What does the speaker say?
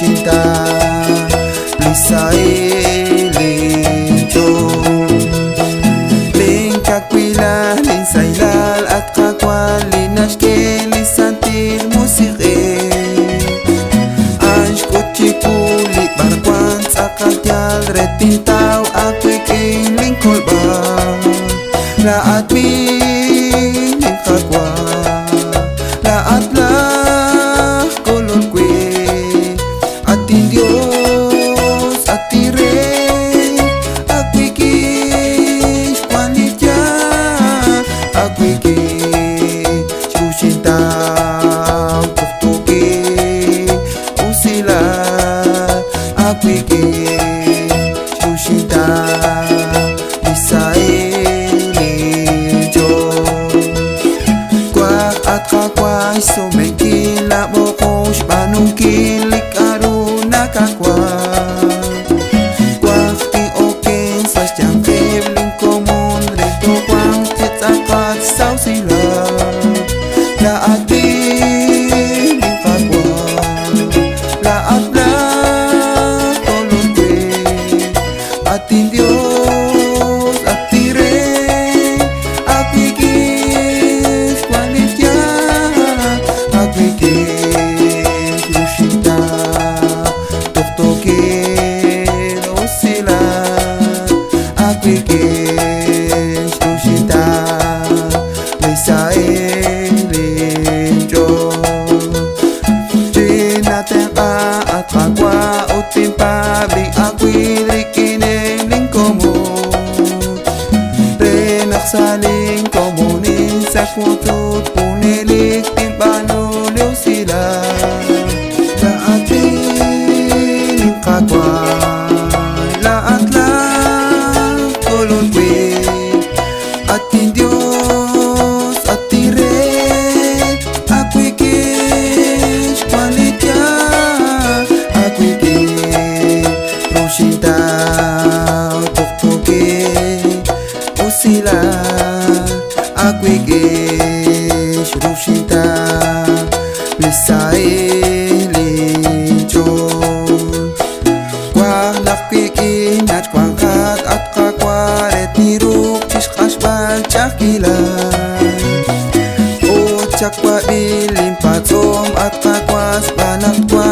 Rushinta Lisailicho Linkakwila Linsailal at kakwal Linashke Lisantil musike Anshkuchikuli Barkwan Sakatyal Retintaw Akwiking Linkolba Laat min Linkakwa Laat lah Kolon kwe Atin Dios Atire Akwikish Kwanitya Akwikish Sushinta Tuktuki Usila Akwikish Sushinta Sumengkila mo kung spanong kilik aruna kakwa Kwakti oken sa siyang kebling komon Reto kwang titsakat saw sila Laat din yung kakwa Laat na tolong kwe Atin Diyos at tire Akikis kwanitya Akwikish Rushinta Tuktukin Usila Akwikish Rushinta Lisailicho Chinateka at kakwa utin pabing akwilikineng lingkomo Renaksaling komunin sa kutut punilik timbano sila Laat din yung kakwa Laat lang kolon kwe Atin Diyos at tire Akwikish Kwanitya Akwikish Rushinta Tuktuki Usila Akwikish Rushinta Lisailicho Kwak nakpikin at kwangkat at kakwaret niruk Chishkashbal chakilan O chakwa ilim patsom at kakwas panakwa